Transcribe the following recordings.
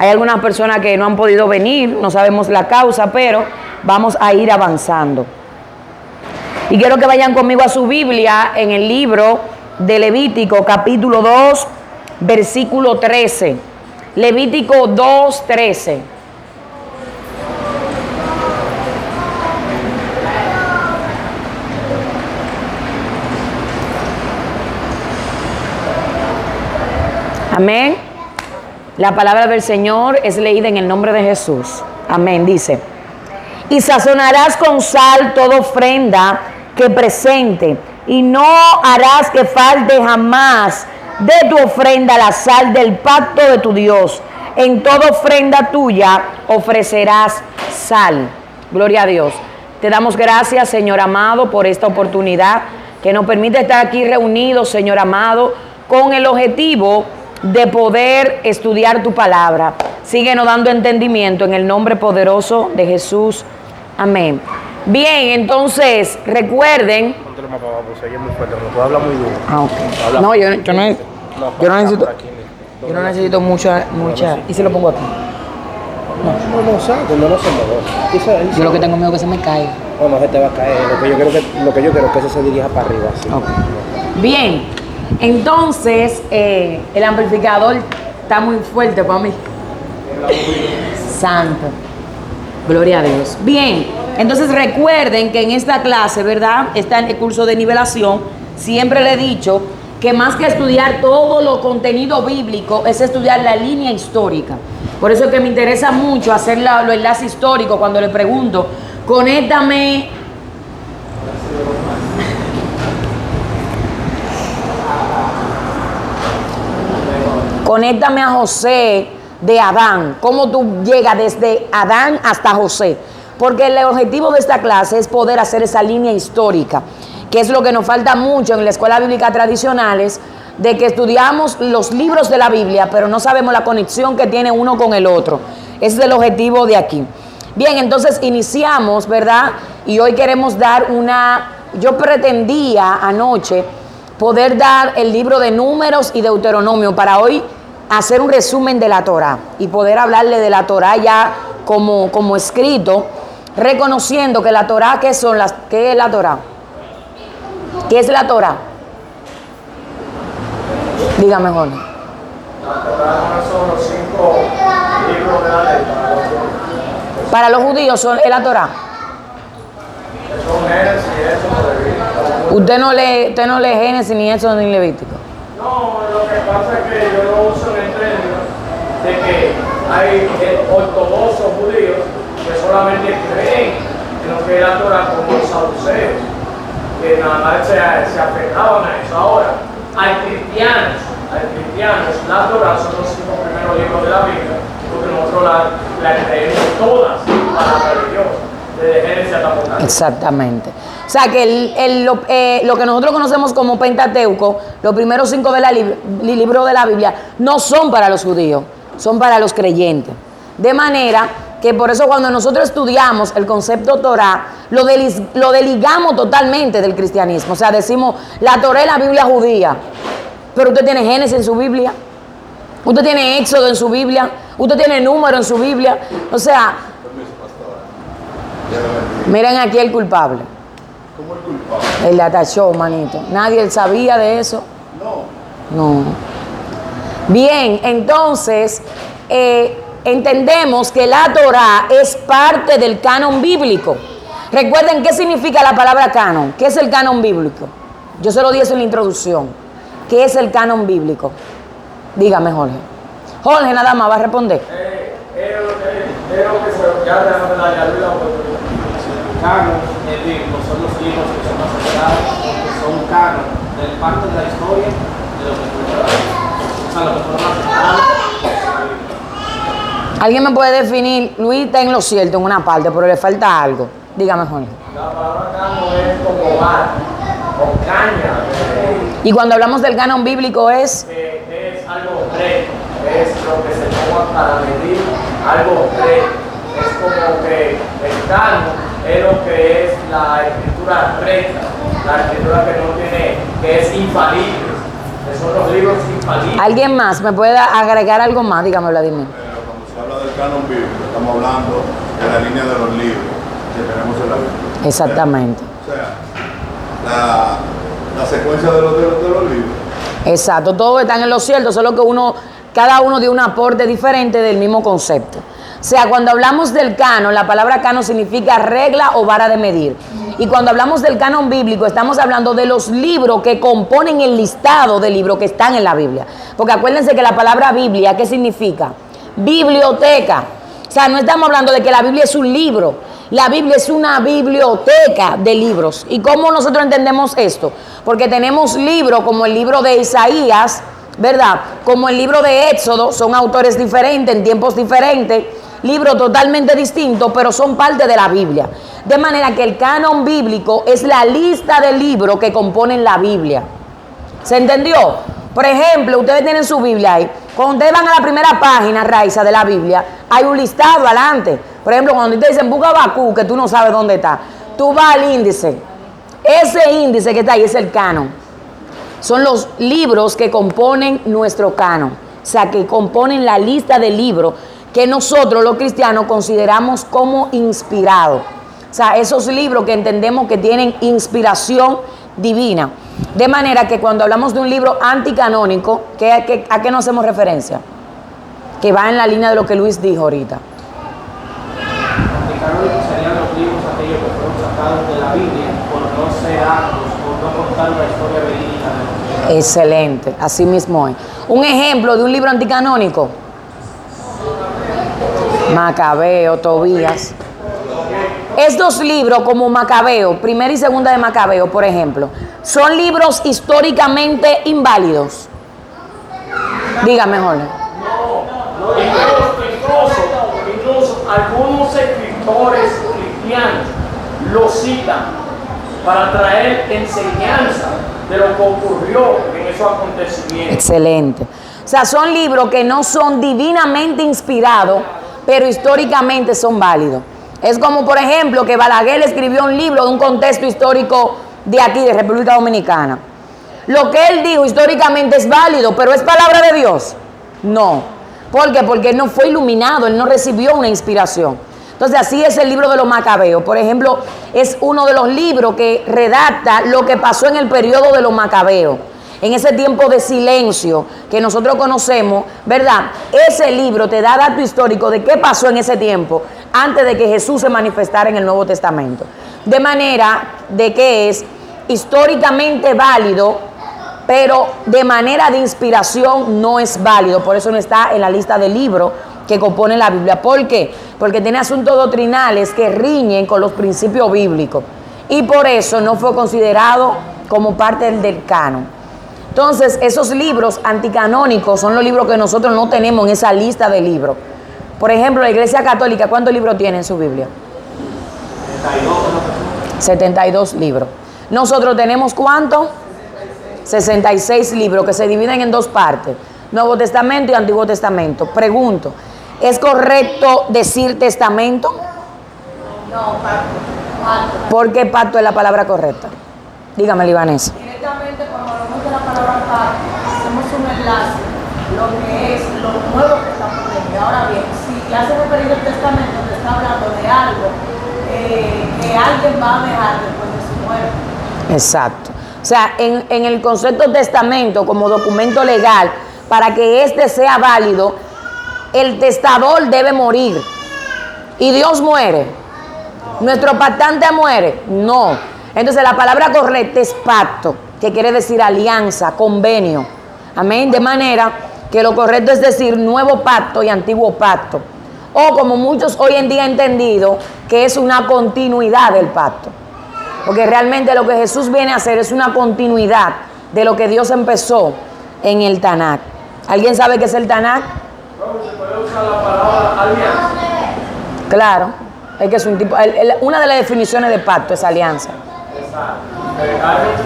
Hay algunas personas que no han podido venir, no sabemos la causa, pero vamos a ir avanzando. Y quiero que vayan conmigo a su Biblia en el libro de Levítico, capítulo 2, versículo 13. Levítico 2, 13. Amén. La palabra del Señor es leída en el nombre de Jesús. Amén. Dice: y sazonarás con sal toda ofrenda que presente, y no harás que falte jamás de tu ofrenda la sal del pacto de tu Dios. En toda ofrenda tuya ofrecerás sal. Gloria a Dios. Te damos gracias, Señor amado, por esta oportunidad que nos permite estar aquí reunidos, Señor amado, con el objetivo de poder estudiar tu palabra. Síguenos dando entendimiento en el nombre poderoso de Jesús. Amén. Bien, entonces, recuerden. Habla muy duro. Ok. No, yo no necesito mucha. ¿Y si lo pongo aquí? No. Yo lo que tengo miedo es que se me caiga. No se te va a caer. Lo que yo quiero es que eso se dirija para arriba. Así. Okay. Bien. Entonces, el amplificador está muy fuerte para mí. Santo. Gloria a Dios. Bien, entonces recuerden que en esta clase, ¿verdad? Está en el curso de nivelación. Siempre le he dicho que más que estudiar todo lo contenido bíblico, es estudiar la línea histórica. Por eso es que me interesa mucho hacer los enlaces históricos cuando le pregunto, conéctame. Conéctame a José de Adán. ¿Cómo tú llegas desde Adán hasta José? Porque el objetivo de esta clase es poder hacer esa línea histórica, que es lo que nos falta mucho en la escuela bíblica tradicionales, de que estudiamos los libros de la Biblia, pero no sabemos la conexión que tiene uno con el otro. Ese es el objetivo de aquí. Bien, entonces iniciamos, ¿verdad? Y hoy queremos dar yo pretendía anoche poder dar el libro de Números y Deuteronomio para hoy hacer un resumen de la Torá y poder hablarle de la Torá ya como escrito, reconociendo que la Torá, ¿qué es la Torá? ¿Qué es la Torá? Dígame, Jorge. La Torá son los 5 libros de la ley. Para los judíos es la Torá. Son Génesis y Éxodo. Usted no lee Génesis ni Éxodo ni Levítico. No, lo que pasa es que yo lo uso en el término de que hay ortodoxos judíos que solamente creen en lo que es la Torá, como los saduceos, que nada más se aferraban a eso. Ahora, hay cristianos, la Torá son los 5 primeros libros de la Biblia, porque nosotros la creemos todas para la Dios, desde Génesis hasta Apocalipsis. Exactamente. O sea que lo que nosotros conocemos como Pentateuco, los primeros 5 libros de la Biblia, no son para los judíos, son para los creyentes. De manera que por eso cuando nosotros estudiamos el concepto Torá, lo desligamos totalmente del cristianismo. O sea, decimos, la Torá es la Biblia judía, pero usted tiene Génesis en su Biblia, usted tiene Éxodo en su Biblia, usted tiene Número en su Biblia. O sea, miren aquí el culpable. ¿Cómo el culpable? El atachó, manito. Nadie sabía de eso. No. Bien, entonces, entendemos que la Torá es parte del canon bíblico. Recuerden qué significa la palabra canon. ¿Qué es el canon bíblico? Yo se lo dije en la introducción. ¿Qué es el canon bíblico? Dígame, Jorge. Jorge nada más va a responder. Canon, son los libros que son asociados, que son canon, del parte de la historia de lo que fue lo que fueron. ¿Alguien me puede definir? Luis está en lo cierto en una parte, pero le falta algo. Dígame, Jorge. La palabra canon es como bar o caña. Y cuando hablamos del canon bíblico es algo recto, es lo que se toma para medir algo recto. Es como que el canon es lo que es la escritura recta, la escritura que es infalible, que son los libros infalibles. ¿Alguien más me puede agregar algo más? Dígame, Vladimir. Cuando se del canon bíblico, estamos hablando de la línea de los libros que tenemos en la Biblia. Exactamente. O sea, la secuencia de los libros. Exacto, todos están en lo cierto, solo que cada uno dio un aporte diferente del mismo concepto. O sea, cuando hablamos del canon, la palabra canon significa regla o vara de medir. Y cuando hablamos del canon bíblico, estamos hablando de los libros que componen el listado de libros que están en la Biblia. Porque acuérdense que la palabra Biblia, ¿qué significa? Biblioteca. O sea, no estamos hablando de que la Biblia es un libro. La Biblia es una biblioteca de libros. ¿Y cómo nosotros entendemos esto? Porque tenemos libros como el libro de Isaías, ¿verdad? Como el libro de Éxodo, son autores diferentes, en tiempos diferentes, libros totalmente distintos, pero son parte de la Biblia. De manera que el canon bíblico es la lista de libros que componen la Biblia. ¿Se entendió? Por ejemplo, ustedes tienen su Biblia ahí. Cuando ustedes van a la primera página, Raiza, de la Biblia, hay un listado adelante. Por ejemplo, cuando te dicen busca Habacuc, que tú no sabes dónde está, tú vas al índice. Ese índice que está ahí es el canon. Son los libros que componen nuestro canon. O sea, que componen la lista de libros que nosotros los cristianos consideramos como inspirados. O sea, esos libros que entendemos que tienen inspiración divina. De manera que cuando hablamos de un libro anticanónico, ¿a qué nos hacemos referencia? Que va en la línea de lo que Luis dijo ahorita. Anticanónicos serían los libros aquellos que fueron sacados de la Biblia por no ser aptos, por no contar la historia verídica de los. Excelente, así mismo es. Un ejemplo de un libro anticanónico. Macabeo, Tobías. Estos libros como Macabeo, primera y segunda de Macabeo, por ejemplo, son libros históricamente inválidos. Dígame, Jorge. No, incluso algunos escritores cristianos lo citan para traer enseñanza de lo que ocurrió en esos acontecimientos. Excelente. O sea, son libros que no son divinamente inspirados, pero históricamente son válidos. Es como, por ejemplo, que Balaguer escribió un libro de un contexto histórico de aquí, de República Dominicana. Lo que él dijo históricamente es válido, pero ¿es palabra de Dios? No. ¿Por qué? Porque él no fue iluminado, él no recibió una inspiración. Entonces, así es el libro de los Macabeos. Por ejemplo, es uno de los libros que redacta lo que pasó en el periodo de los Macabeos. En ese tiempo de silencio que nosotros conocemos, ¿verdad? Ese libro te da dato histórico de qué pasó en ese tiempo antes de que Jesús se manifestara en el Nuevo Testamento. De manera de que es históricamente válido, pero de manera de inspiración no es válido. Por eso no está en la lista de libros que compone la Biblia. ¿Por qué? Porque tiene asuntos doctrinales que riñen con los principios bíblicos. Y por eso no fue considerado como parte del canon. Entonces, esos libros anticanónicos son los libros que nosotros no tenemos en esa lista de libros. Por ejemplo, la Iglesia Católica, ¿cuántos libros tiene en su Biblia? 72 libros. Nosotros tenemos ¿cuántos? 66 libros que se dividen en dos partes, Nuevo Testamento y Antiguo Testamento. Pregunto, ¿es correcto decir testamento? No, pacto. ¿Por qué pacto es la palabra correcta? Dígame, Libanés. Directamente cuando hablamos de la palabra pacto, hacemos un enlace, lo que es lo nuevo que está por venir. Ahora bien, si ya se referido al testamento, te está hablando de algo que alguien va a dejar después de su muerte. Exacto. O sea, en el concepto testamento como documento legal, para que éste sea válido, el testador debe morir. ¿Y Dios muere? ¿Nuestro pactante muere? No. Entonces la palabra correcta es pacto, que quiere decir alianza, convenio. Amén. De manera que lo correcto es decir nuevo pacto y antiguo pacto. O como muchos hoy en día han entendido, que es una continuidad del pacto. Porque realmente lo que Jesús viene a hacer es una continuidad de lo que Dios empezó en el Tanakh. ¿Alguien sabe qué es el Tanakh? ¿Se puede usar la palabra alianza? Claro, es que es un tipo, una de las definiciones de pacto es alianza. Exacto.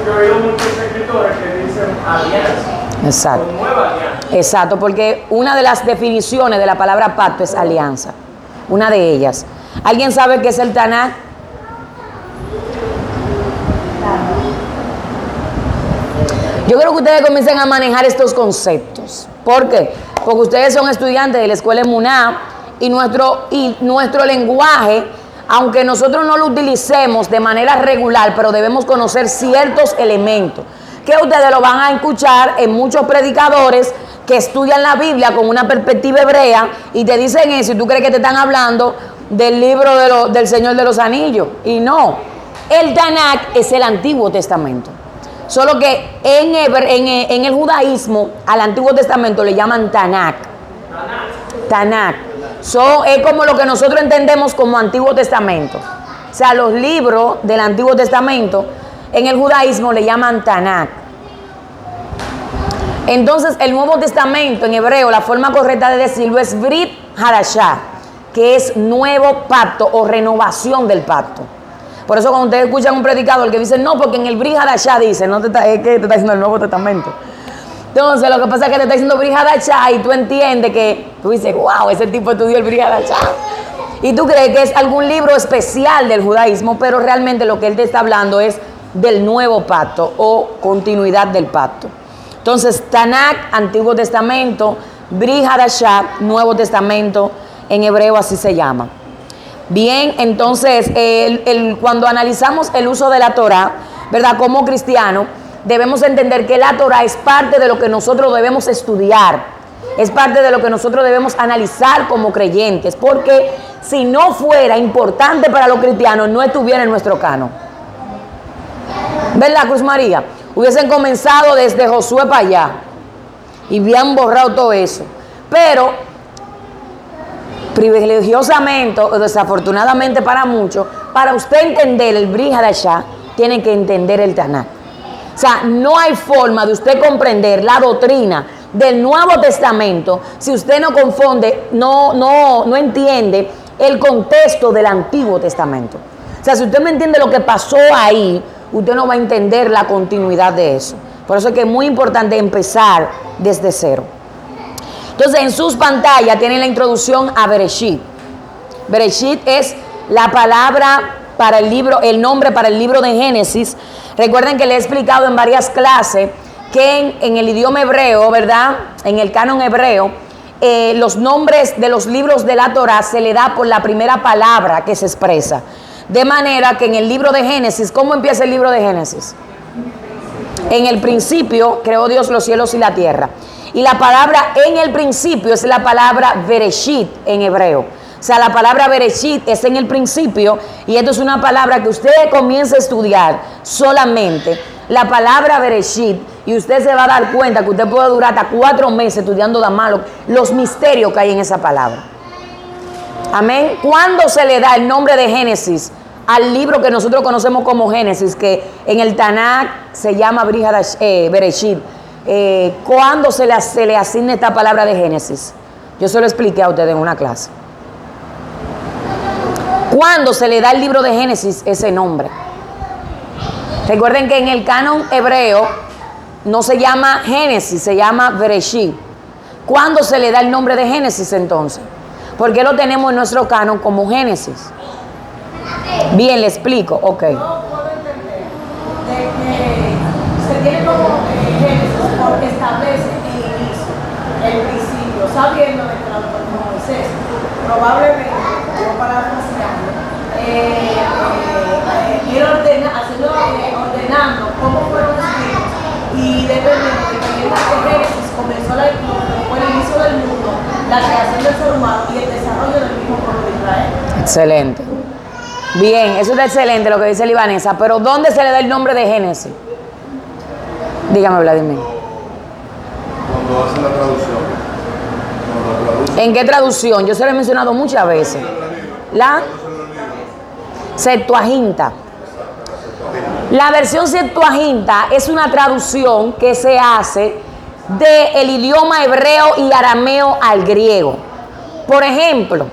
Yo he oído muchos escritores que dicen alianza. Exacto. O nueva alianza. Exacto, porque una de las definiciones de la palabra pacto es alianza. Una de ellas. ¿Alguien sabe qué es el Tanakh? Yo quiero que ustedes comiencen a manejar estos conceptos. ¿Por qué? Porque ustedes son estudiantes de la escuela Emuná y nuestro lenguaje, aunque nosotros no lo utilicemos de manera regular, pero debemos conocer ciertos elementos que ustedes lo van a escuchar en muchos predicadores que estudian la Biblia con una perspectiva hebrea y te dicen eso y tú crees que te están hablando del libro del Señor de los Anillos. Y no, el Tanakh es el Antiguo Testamento. Solo que en el judaísmo al Antiguo Testamento le llaman Tanakh. Tanakh. Es como lo que nosotros entendemos como Antiguo Testamento. O sea, los libros del Antiguo Testamento en el judaísmo le llaman Tanakh. Entonces, el Nuevo Testamento en hebreo, la forma correcta de decirlo es Brit Hadashah, que es nuevo pacto o renovación del pacto. Por eso cuando ustedes escuchan un predicador que dice, no, porque en el Brit Hadashah dice, es que te está diciendo el Nuevo Testamento. Entonces, lo que pasa es que te está diciendo Brit Hadashah y tú entiendes que, tú dices, wow, ese tipo estudió el Brit Hadashah. Y tú crees que es algún libro especial del judaísmo, pero realmente lo que él te está hablando es del nuevo pacto o continuidad del pacto. Entonces, Tanakh, Antiguo Testamento, Brit Hadashah, Nuevo Testamento, en hebreo así se llama. Bien, entonces, cuando analizamos el uso de la Torah, ¿verdad? Como cristianos, debemos entender que la Torah es parte de lo que nosotros debemos estudiar, es parte de lo que nosotros debemos analizar como creyentes, porque si no fuera importante para los cristianos, no estuviera en nuestro canon. ¿Verdad, Cruz María? Hubiesen comenzado desde Josué para allá y habían borrado todo eso. Pero, privilegiosamente o desafortunadamente para muchos, para usted entender el Brit Hadashah, tiene que entender el Tanakh. O sea, no hay forma de usted comprender la doctrina del Nuevo Testamento si usted no confunde, no entiende el contexto del Antiguo Testamento. O sea, si usted no entiende lo que pasó ahí, usted no va a entender la continuidad de eso. Por eso es que es muy importante empezar desde cero. Entonces, en sus pantallas tienen la introducción a Bereshit. Bereshit es la palabra para el libro, el nombre para el libro de Génesis. Recuerden que le he explicado en varias clases que en el idioma hebreo, ¿verdad? En el canon hebreo, los nombres de los libros de la Torah se le da por la primera palabra que se expresa. De manera que en el libro de Génesis, ¿cómo empieza el libro de Génesis? En el principio creó Dios los cielos y la tierra. Y la palabra en el principio es la palabra Bereshit en hebreo. O sea, la palabra Bereshit es en el principio y esto es una palabra que usted comienza a estudiar solamente. La palabra Bereshit y usted se va a dar cuenta que usted puede durar hasta 4 meses estudiando los misterios que hay en esa palabra. Amén. ¿Cuándo se le da el nombre de Génesis al libro que nosotros conocemos como Génesis, que en el Tanakh se llama Bereshit? ¿Cuándo se le asigna esta palabra de Génesis? Yo se lo expliqué a ustedes en una clase. ¿Cuándo se le da al libro de Génesis ese nombre? Recuerden que en el canon hebreo no se llama Génesis, se llama Bereshit. ¿Cuándo se le da el nombre de Génesis entonces? ¿Por qué lo tenemos en nuestro canon como Génesis? Bien, le explico, ok. No puedo entender de que se tiene como Génesis porque establece el inicio, el principio, sabiendo de que Moisés probablemente, no parafraseando, ordenando cómo fueron escritos y dependiendo de que Génesis comenzó fue el inicio del mundo, la creación del ser humano y el desarrollo del mismo pueblo de Israel. Excelente. Bien, eso es excelente lo que dice Libanesa, pero ¿dónde se le da el nombre de Génesis? Dígame, Vladimir. Cuando hacen la traducción. ¿En qué traducción? Yo se lo he mencionado muchas veces. La Septuaginta. La versión Septuaginta es una traducción que se hace del idioma hebreo y arameo al griego. Por ejemplo,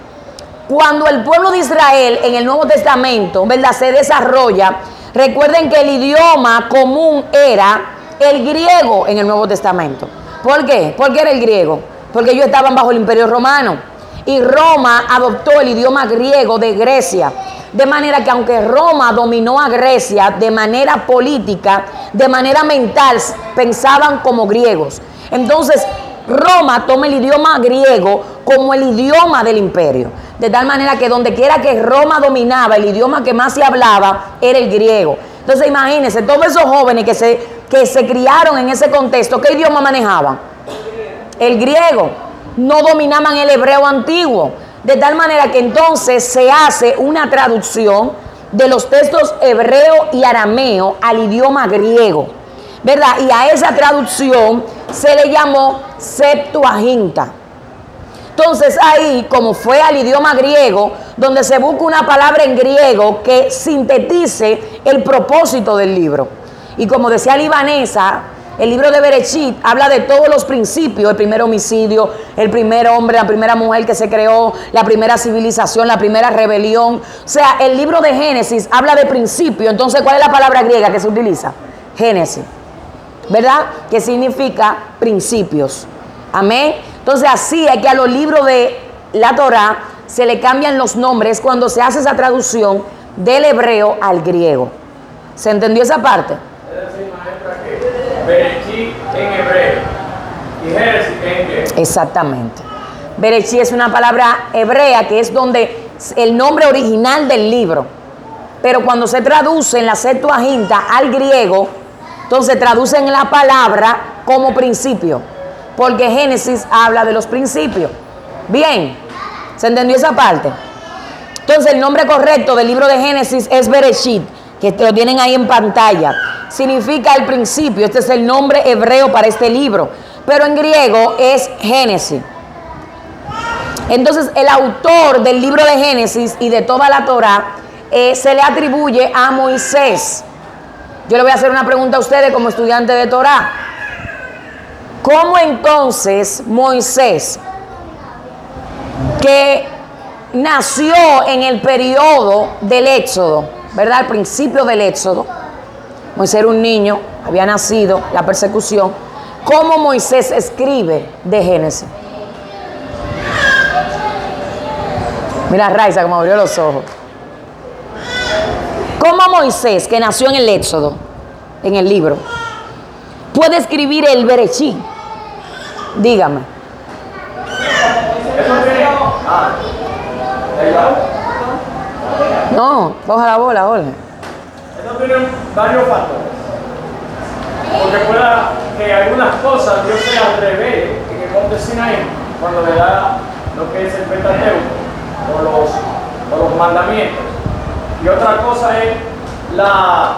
cuando el pueblo de Israel en el Nuevo Testamento, ¿verdad?, se desarrolla, recuerden que el idioma común era el griego en el Nuevo Testamento. ¿Por qué? ¿Por qué era el griego? Porque ellos estaban bajo el Imperio Romano y Roma adoptó el idioma griego de Grecia. De manera que aunque Roma dominó a Grecia de manera política, de manera mental, pensaban como griegos. Entonces, Roma toma el idioma griego como el idioma del imperio. De tal manera que donde quiera que Roma dominaba, el idioma que más se hablaba era el griego. Entonces imagínense, todos esos jóvenes que se criaron en ese contexto, ¿qué idioma manejaban? El griego. No dominaban el hebreo antiguo. De tal manera que entonces se hace una traducción de los textos hebreo y arameo al idioma griego, ¿verdad? Y a esa traducción se le llamó Septuaginta. Entonces ahí, como fue al idioma griego, donde se busca una palabra en griego que sintetice el propósito del libro. Y como decía Libanesa, el libro de Bereshit habla de todos los principios: el primer homicidio, el primer hombre, la primera mujer que se creó, la primera civilización, la primera rebelión. O sea, el libro de Génesis habla de principio. Entonces, ¿cuál es la palabra griega que se utiliza? Génesis, ¿verdad? Que significa principios. Amén. Entonces, así es que a los libros de la Torá se le cambian los nombres cuando se hace esa traducción del hebreo al griego. ¿Se entendió esa parte? Es decir, maestra, que Bereshit en hebreo y Génesis en griego. Exactamente. Bereshit es una palabra hebrea que es donde el nombre original del libro. Pero cuando se traduce en la Septuaginta al griego, entonces traducen la palabra como principio, porque Génesis habla de los principios. Bien, ¿se entendió esa parte? Entonces el nombre correcto del libro de Génesis es Bereshit, que lo tienen ahí en pantalla. Significa el principio. Este es el nombre hebreo para este libro, pero en griego es Génesis. Entonces el autor del libro de Génesis y de toda la Torá se le atribuye a Moisés. Yo le voy a hacer una pregunta a ustedes como estudiantes de Torá. ¿Cómo entonces Moisés, que nació en el periodo del Éxodo, ¿verdad? Al principio del Éxodo, Moisés era un niño, había nacido, la persecución, ¿cómo Moisés escribe de Génesis? Mira Raiza como abrió los ojos. ¿Cómo Moisés, que nació en el Éxodo, en el libro, puede escribir el Bereshit? Dígame. Eso tiene. Ahí va. No, coja la bola, Jorge. Eso tiene varios factores. Porque pueda que algunas cosas Dios se las revele en el monte Sinaí cuando le da lo que es el Pentateuco o los mandamientos. Y otra cosa es la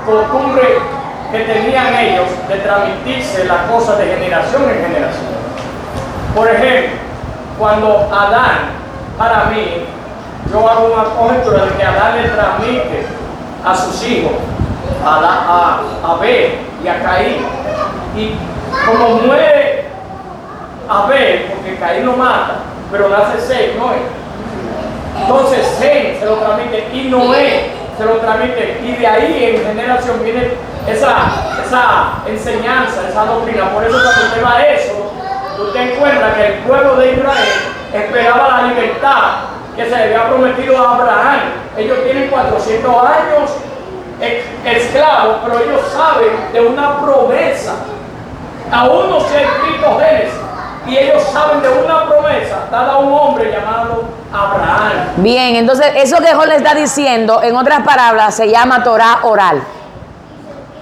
costumbre que tenían ellos de transmitirse las cosas de generación en generación. Por ejemplo, cuando Adán, para mí, yo hago una conjetura de que Adán le transmite a sus hijos, a Abel y a Caín. Y como muere Abel, porque Caín lo mata, pero nace Seth, Noé. Entonces Seth se lo transmite y Noé se lo transmite, y de ahí en generación viene esa enseñanza, esa doctrina. Por eso cuando usted va a eso, usted encuentra que el pueblo de Israel esperaba la libertad que se le había prometido a Abraham. Ellos tienen 400 años esclavos, pero ellos saben de una promesa. Aún no se ha escrito Génesis, y ellos saben de una promesa dada a un hombre llamado Abraham. Bien, entonces eso que Jorge le está diciendo, en otras palabras, se llama Torá oral.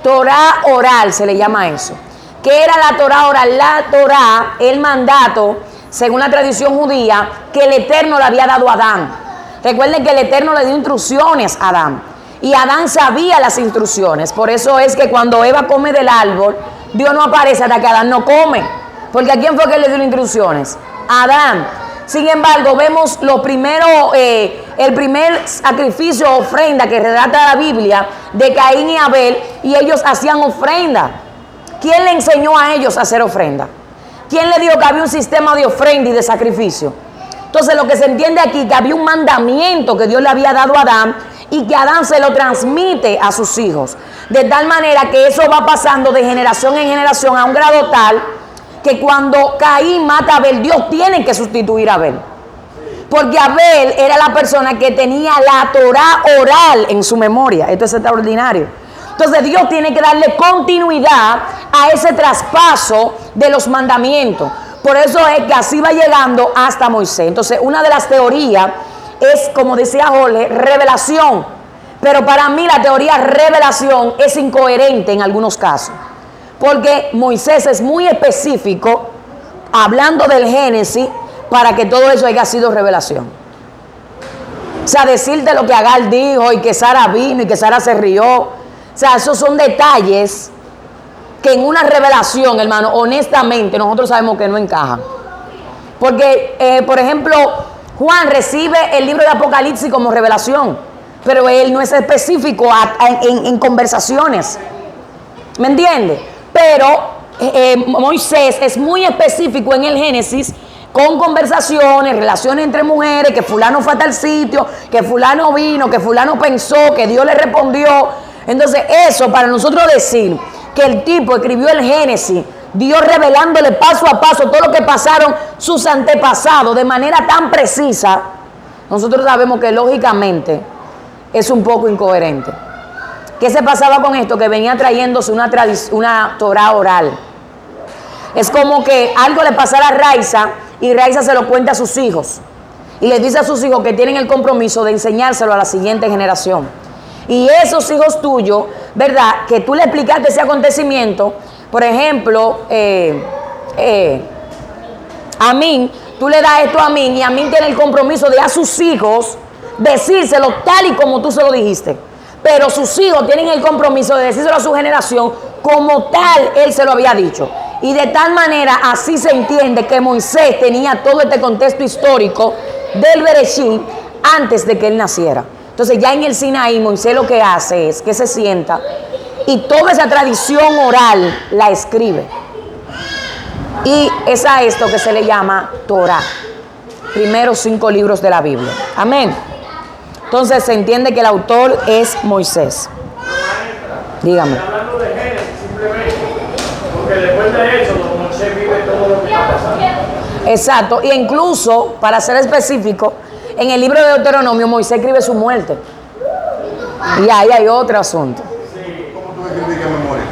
Torá oral se le llama eso. ¿Qué era la Torá oral? La Torá, el mandato, según la tradición judía, que el Eterno le había dado a Adán. Recuerden que el Eterno le dio instrucciones a Adán, y Adán sabía las instrucciones. Por eso es que cuando Eva come del árbol, Dios no aparece hasta que Adán no come. Porque ¿a quién fue que le dio instrucciones? A Adán. Sin embargo, vemos el primer sacrificio o ofrenda que relata la Biblia de Caín y Abel, y ellos hacían ofrenda. ¿Quién le enseñó a ellos a hacer ofrenda? ¿Quién le dijo que había un sistema de ofrenda y de sacrificio? Entonces lo que se entiende aquí, que había un mandamiento que Dios le había dado a Adán, y que Adán se lo transmite a sus hijos. De tal manera que eso va pasando de generación en generación a un grado tal que cuando Caín mata a Abel, Dios tiene que sustituir a Abel. Porque Abel era la persona que tenía la Torá oral en su memoria. Esto es extraordinario. Entonces Dios tiene que darle continuidad a ese traspaso de los mandamientos. Por eso es que así va llegando hasta Moisés. Entonces una de las teorías es, como decía Jorge, revelación. Pero para mí la teoría revelación es incoherente en algunos casos. Porque Moisés es muy específico hablando del Génesis para que todo eso haya sido revelación. O sea, decirte lo que Agar dijo y que Sara vino y que Sara se rió. O sea, esos son detalles que en una revelación, hermano, honestamente nosotros sabemos que no encajan. Porque, por ejemplo, Juan recibe el libro de Apocalipsis como revelación, pero él no es específico en conversaciones. ¿Me entiende? Pero Moisés es muy específico en el Génesis, con conversaciones, relaciones entre mujeres, que fulano fue a tal sitio, que fulano vino, que fulano pensó, que Dios le respondió. Entonces eso, para nosotros decir que el tipo escribió el Génesis, Dios revelándole paso a paso todo lo que pasaron sus antepasados de manera tan precisa, nosotros sabemos que lógicamente es un poco incoherente. ¿Qué se pasaba con esto? Que venía trayéndose una Torah oral. Es como que algo le pasara a Raiza y Raiza se lo cuenta a sus hijos. Y les dice a sus hijos que tienen el compromiso de enseñárselo a la siguiente generación. Y esos hijos tuyos, ¿verdad? Que tú le explicaste ese acontecimiento. Por ejemplo, Amín, tú le das esto a Amín y Amín tiene el compromiso de a sus hijos decírselo tal y como tú se lo dijiste. Pero sus hijos tienen el compromiso de decírselo a su generación como tal él se lo había dicho. Y de tal manera así se entiende que Moisés tenía todo este contexto histórico del Bereshit antes de que él naciera. Entonces ya en el Sinaí Moisés lo que hace es que se sienta y toda esa tradición oral la escribe. Y es a esto que se le llama Torah. Primeros 5 libros de la Biblia. Amén. Entonces se entiende que el autor es Moisés. Dígame. Hablando de Génesis simplemente, porque después de eso Moisés vive todo lo que está pasando. Exacto, y incluso, para ser específico, en el libro de Deuteronomio Moisés escribe su muerte. Y ahí hay otro asunto. ¿Cómo tú vas a escribir que me muere?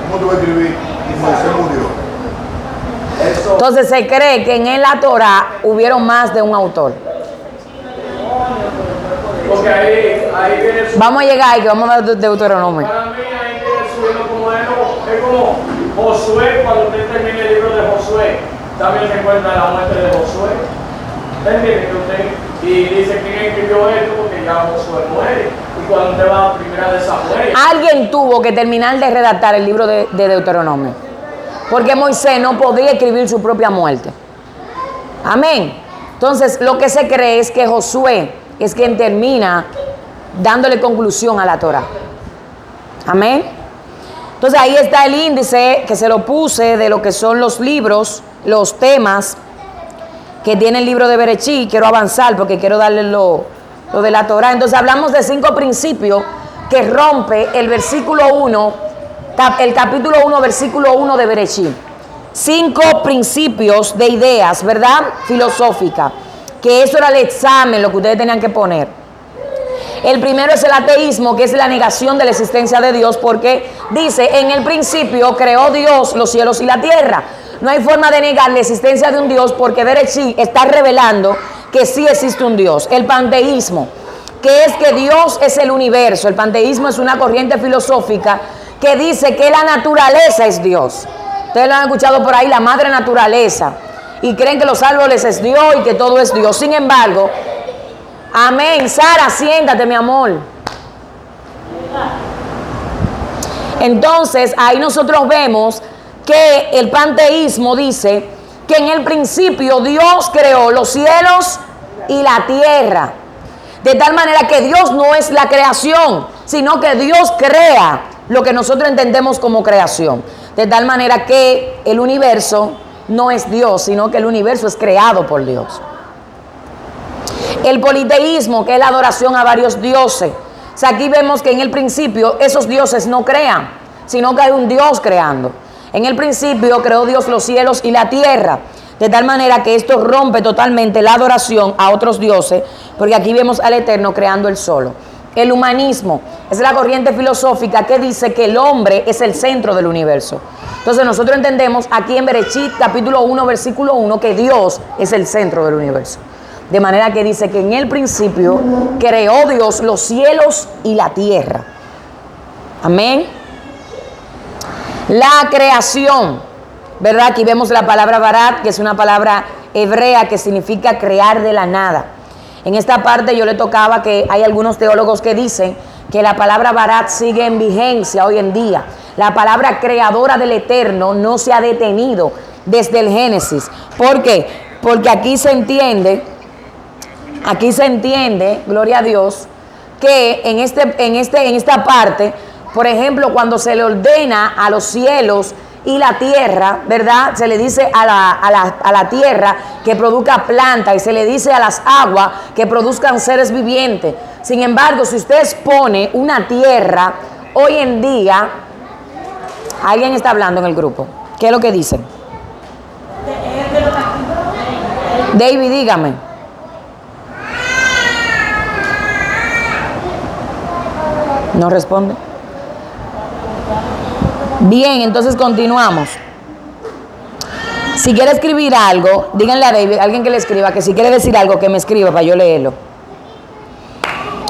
¿Cómo tú vas a escribir que Moisés murió? Entonces se cree que en la Torah hubieron más de un autor. Porque ahí viene su... Vamos a llegar ahí, que vamos a ver Deuteronomio. Para mí ahí viene subiendo es como Josué, cuando usted termine el libro de Josué, también se encuentra la muerte de Josué. ¿Entiende que usted? Y dice quién escribió esto porque ya Josué muere. Y cuando usted va a primera de Samuel. Alguien tuvo que terminar de redactar el libro de Deuteronomio. Porque Moisés no podía escribir su propia muerte. Amén. Entonces lo que se cree es que Josué es quien termina dándole conclusión a la Torah. Amén. Entonces ahí está el índice que se lo puse de lo que son los libros, los temas que tiene el libro de Bereshit. Quiero avanzar porque quiero darle lo de la Torah. Entonces hablamos de 5 principios que rompe el versículo 1, el capítulo 1, versículo 1 de Bereshit. 5 principios de ideas, ¿verdad? Filosóficas. Que eso era el examen, lo que ustedes tenían que poner. El primero es el ateísmo, que es la negación de la existencia de Dios, porque dice, en el principio creó Dios los cielos y la tierra. No hay forma de negar la existencia de un Dios, porque Bereshit está revelando que sí existe un Dios. El panteísmo, que es que Dios es el universo. El panteísmo es una corriente filosófica que dice que la naturaleza es Dios. Ustedes lo han escuchado por ahí, la madre naturaleza. Y creen que los árboles es Dios y que todo es Dios. Sin embargo, amén. Sara, siéntate, mi amor. Entonces, ahí nosotros vemos que el panteísmo dice que en el principio Dios creó los cielos y la tierra. De tal manera que Dios no es la creación, sino que Dios crea lo que nosotros entendemos como creación. De tal manera que el universo no es Dios, sino que el universo es creado por Dios. El politeísmo, que es la adoración a varios dioses. O sea, aquí vemos que en el principio esos dioses no crean, sino que hay un Dios creando. En el principio creó Dios los cielos y la tierra. De tal manera que esto rompe totalmente la adoración a otros dioses, porque aquí vemos al Eterno creando él solo. El humanismo es la corriente filosófica que dice que el hombre es el centro del universo. Entonces nosotros entendemos aquí en Bereshit capítulo 1 versículo 1 que Dios es el centro del universo. De manera que dice que en el principio creó Dios los cielos y la tierra. Amén. La creación, ¿verdad? Aquí vemos la palabra barat, que es una palabra hebrea que significa crear de la nada. En esta parte yo le tocaba que hay algunos teólogos que dicen que la palabra barat sigue en vigencia hoy en día. La palabra creadora del Eterno no se ha detenido desde el Génesis. ¿Por qué? Porque aquí se entiende, gloria a Dios, que en esta parte, por ejemplo, cuando se le ordena a los cielos y la tierra, ¿verdad? Se le dice a la tierra que produzca planta y se le dice a las aguas que produzcan seres vivientes. Sin embargo, si usted expone una tierra, hoy en día, alguien está hablando en el grupo. ¿Qué es lo que dicen? David, dígame. ¿No responde? Bien, entonces continuamos. Si quiere escribir algo, díganle a David, alguien que le escriba, que si quiere decir algo, que me escriba para yo leerlo.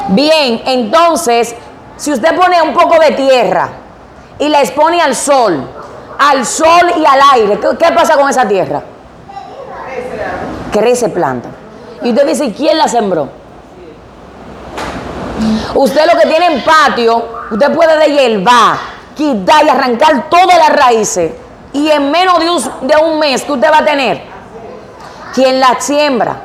Bien, entonces, si usted pone un poco de tierra y la expone al sol y al aire, ¿qué pasa con esa tierra? Crece planta. Y usted dice, ¿quién la sembró? Usted lo que tiene en patio, usted puede deshiervar, quitar y arrancar todas las raíces. Y en menos de un mes que usted va a tener, quien la siembra.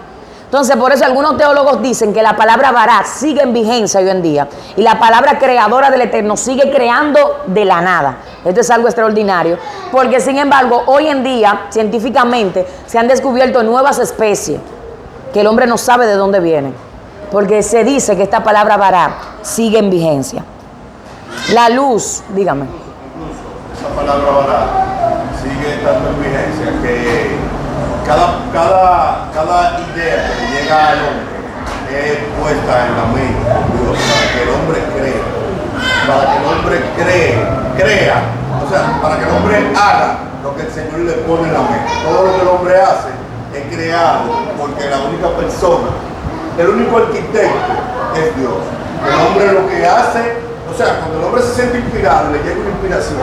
Entonces, por eso algunos teólogos dicen que la palabra barat sigue en vigencia hoy en día. Y la palabra creadora del Eterno sigue creando de la nada. Esto es algo extraordinario. Porque, sin embargo, hoy en día, científicamente, se han descubierto nuevas especies que el hombre no sabe de dónde vienen. Porque se dice que esta palabra barat sigue en vigencia. La luz, dígame. Incluso esa palabra barat sigue tanto en vigencia que cada idea que llega al hombre es puesta en la mente de Dios para que el hombre crea, o sea, para que el hombre haga lo que el Señor le pone en la mente. Todo lo que el hombre hace es creado porque la única persona, el único arquitecto es Dios. El hombre lo que hace, o sea, cuando el hombre se siente inspirado, le llega una inspiración,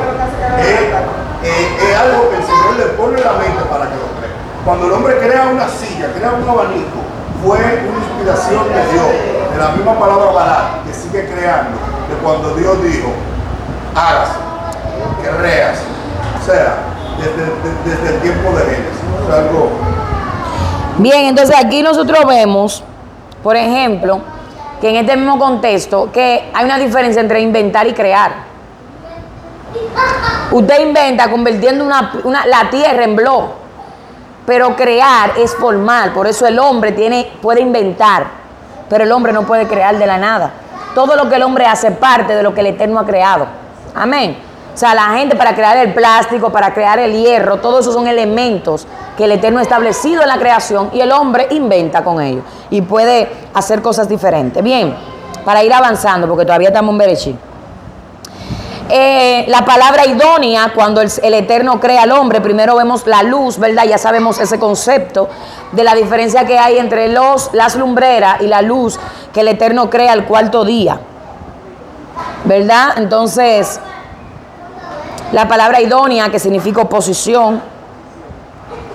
es algo que el Señor le pone en la mente para que lo crea. Cuando el hombre crea una silla, crea un abanico, fue una inspiración de Dios, de la misma palabra barat, que sigue creando, de cuando Dios dijo, hágase, créase. O sea, desde el tiempo de Génesis. O sea, algo... Bien, entonces aquí nosotros vemos, por ejemplo, que en este mismo contexto, que hay una diferencia entre inventar y crear. Usted inventa convirtiendo la tierra en blog. Pero crear es formal, por eso el hombre puede inventar, pero el hombre no puede crear de la nada. Todo lo que el hombre hace parte de lo que el Eterno ha creado. Amén. O sea, la gente para crear el plástico, para crear el hierro, todos esos son elementos que el Eterno ha establecido en la creación y el hombre inventa con ellos y puede hacer cosas diferentes. Bien, para ir avanzando, porque todavía estamos en Bereshit. La palabra idónea, cuando el Eterno crea al hombre, primero vemos la luz, ¿verdad? Ya sabemos ese concepto de la diferencia que hay entre las lumbreras y la luz que el Eterno crea al cuarto día, ¿verdad? Entonces, la palabra idónea, que significa oposición,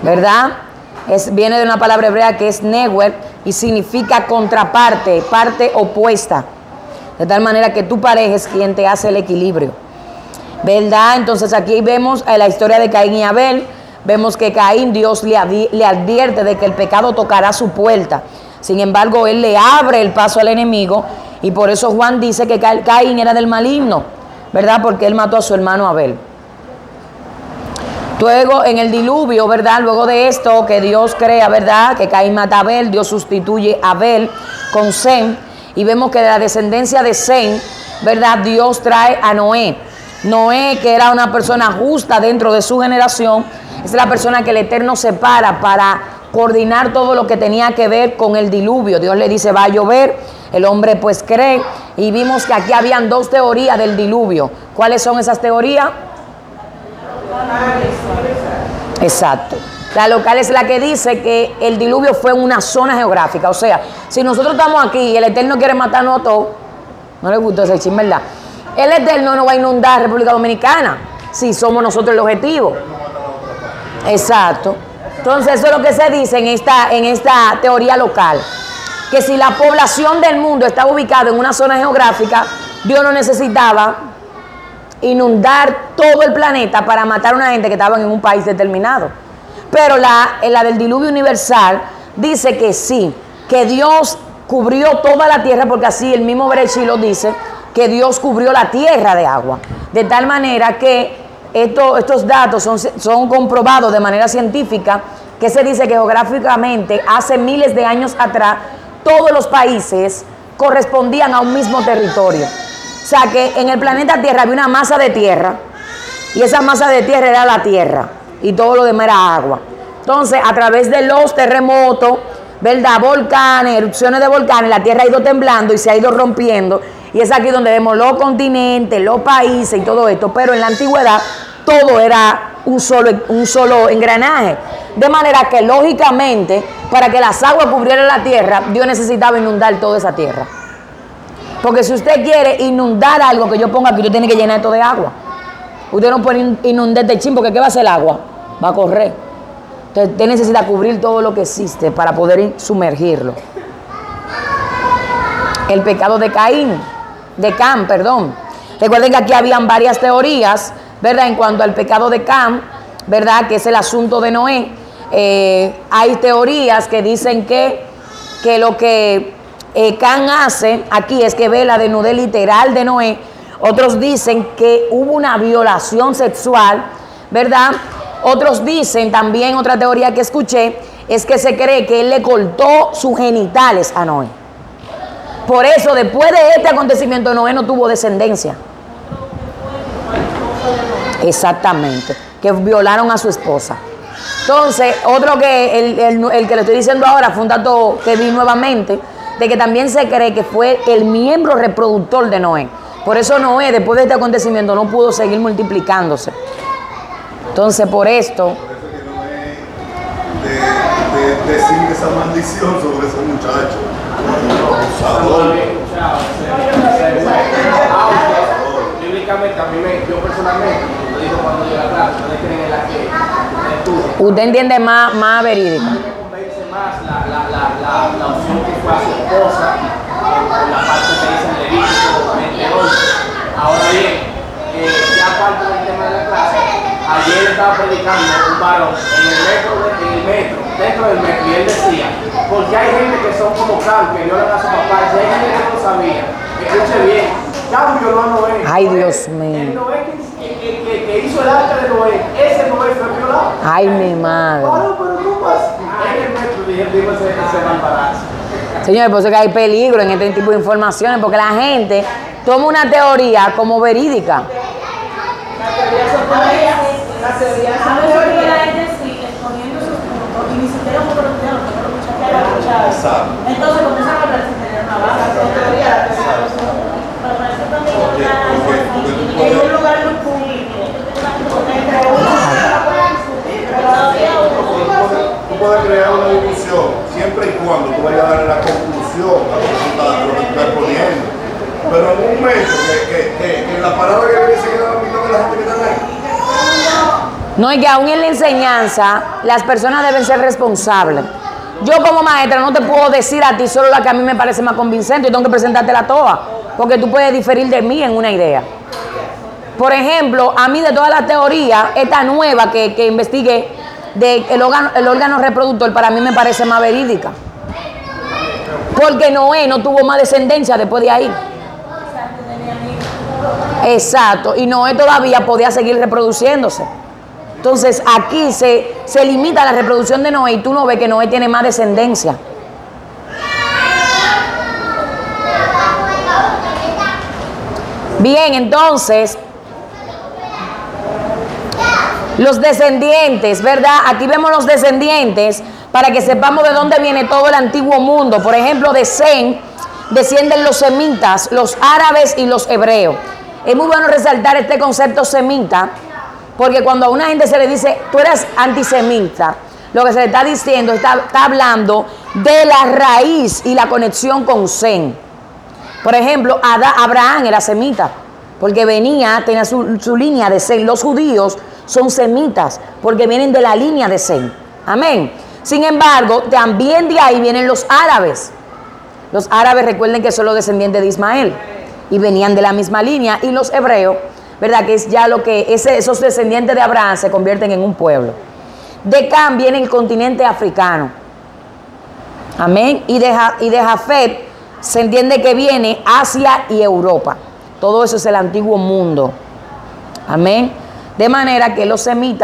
¿verdad? Viene de una palabra hebrea que es newer y significa contraparte, parte opuesta. De tal manera que tu pareja es quien te hace el equilibrio, ¿verdad? Entonces aquí vemos la historia de Caín y Abel. Vemos que Caín, Dios le advierte de que el pecado tocará su puerta. Sin embargo, él le abre el paso al enemigo. Y por eso Juan dice que Caín era del maligno, ¿verdad? Porque él mató a su hermano Abel. Luego en el diluvio, ¿verdad? Luego de esto que Dios crea, ¿verdad? Que Caín mata a Abel, Dios sustituye a Abel con Sem. Y vemos que de la descendencia de Sem, ¿verdad? Dios trae a Noé. Noé, que era una persona justa dentro de su generación, es la persona que el Eterno separa para coordinar todo lo que tenía que ver con el diluvio. Dios le dice, va a llover, el hombre pues cree, y vimos que aquí habían dos teorías del diluvio. ¿Cuáles son esas teorías? Exacto. La local es la que dice que el diluvio fue en una zona geográfica. O sea, si nosotros estamos aquí y el Eterno quiere matarnos a todos, no le gustó ese chisme, ¿verdad? El Eterno no va a inundar República Dominicana si somos nosotros el objetivo. Exacto. Entonces eso es lo que se dice en esta teoría local, que si la población del mundo está ubicada en una zona geográfica, Dios no necesitaba inundar todo el planeta para matar a una gente que estaba en un país determinado. Pero la del diluvio universal dice que sí, que Dios cubrió toda la tierra, porque así el mismo Bereshit lo dice, que Dios cubrió la tierra de agua, de tal manera que estos datos son comprobados de manera científica, que se dice que geográficamente hace miles de años atrás todos los países correspondían a un mismo territorio. O sea que en el planeta Tierra había una masa de tierra, y esa masa de tierra era la tierra, y todo lo demás era agua. Entonces, a través de los terremotos, ¿verdad?, volcanes, erupciones de volcanes, la tierra ha ido temblando y se ha ido rompiendo, y es aquí donde vemos los continentes, los países y todo esto. Pero en la antigüedad todo era un solo engranaje, de manera que lógicamente para que las aguas cubrieran la tierra, Dios necesitaba inundar toda esa tierra. Porque si usted quiere inundar algo que yo ponga aquí, usted tiene que llenar esto de agua. Usted no puede inundar este chin, porque ¿qué va a hacer el agua? Va a correr. Entonces usted necesita cubrir todo lo que existe para poder sumergirlo. El pecado de Cam. Recuerden que aquí habían varias teorías, ¿verdad?, en cuanto al pecado de Cam, ¿verdad?, que es el asunto de Noé. Hay teorías que dicen que lo que Cam hace aquí es que ve la desnudez literal de Noé. Otros dicen que hubo una violación sexual, ¿verdad? Otros dicen también, otra teoría que escuché, es que se cree que él le cortó sus genitales a Noé. Por eso, después de este acontecimiento, Noé no tuvo descendencia. Exactamente, que violaron a su esposa. Entonces, otro que el que le estoy diciendo ahora fue un dato que vi nuevamente, de que también se cree que fue el miembro reproductor de Noé. Por eso Noé, después de este acontecimiento, no pudo seguir multiplicándose. Entonces, por esto... decir esa maldición sobre ese muchacho. Bíblicamente, yo personalmente, lo digo cuando yo la clase, ustedes creen en la que usted entiende más verídica. me convence más la opción que fue a su esposa, la parte que dice en Levítico 28. Ahora bien, ya aparte del tema de la clase, ayer estaba predicando un varón en el metro, dentro del metro, y él decía, porque hay gente que son como Cam, que violan a su papá, y hay gente que no lo sabía. Escuche bien, Cam violó a Noé. Ay, Dios mío. El Noé que hizo el arca de Noé, ese Noé fue violado. Ay, mi madre. Pero ¿cómo pasa? En el metro dijo ese malvarazo. Señores, por eso que hay peligro en este tipo de informaciones, porque la gente toma una teoría como verídica. La teoría es decir, exponiendo sus puntos, y ni siquiera un colombiano, porque lo escucha que haya escuchado. Entonces comienzan a hablar sin tener una base, la teoría, pero para eso también en un lugar muy público, entre uno se puede discutir, pero todavía Tú puedes crear una discusión siempre y cuando tú vayas a darle la conclusión a lo que tú estás poniendo. Pero en un momento que la palabra que dice que da la mitad de la gente que está ahí. No, y que aún en la enseñanza las personas deben ser responsables. Yo como maestra no te puedo decir a ti solo la que a mí me parece más convincente, yo tengo que presentártela toda, porque tú puedes diferir de mí en una idea. Por ejemplo, a mí de todas las teorías, esta nueva que investigué, el órgano reproductor, para mí me parece más verídica. Porque Noé no tuvo más descendencia después de ahí. Exacto, y Noé todavía podía seguir reproduciéndose. Entonces aquí se limita la reproducción de Noé y tú no ves que Noé tiene más descendencia. Bien, entonces, los descendientes, ¿verdad? Aquí vemos los descendientes para que sepamos de dónde viene todo el antiguo mundo. Por ejemplo, de Sem descienden los semitas, los árabes y los hebreos. Es muy bueno resaltar este concepto semita, porque cuando a una gente se le dice, tú eres antisemita, lo que se le está diciendo, está hablando de la raíz y la conexión con Sem. Por ejemplo, Abraham era semita, porque tenía su línea de Sem. Los judíos son semitas, porque vienen de la línea de Sem. Amén. Sin embargo, también de ahí vienen los árabes. Los árabes, recuerden que son los descendientes de Ismael y venían de la misma línea. Y los hebreos, ¿verdad? Que es ya lo que esos descendientes de Abraham se convierten en un pueblo. De Cam viene el continente africano. Amén. Y de Jafet se entiende que viene Asia y Europa. Todo eso es el antiguo mundo. Amén. De manera que los semitas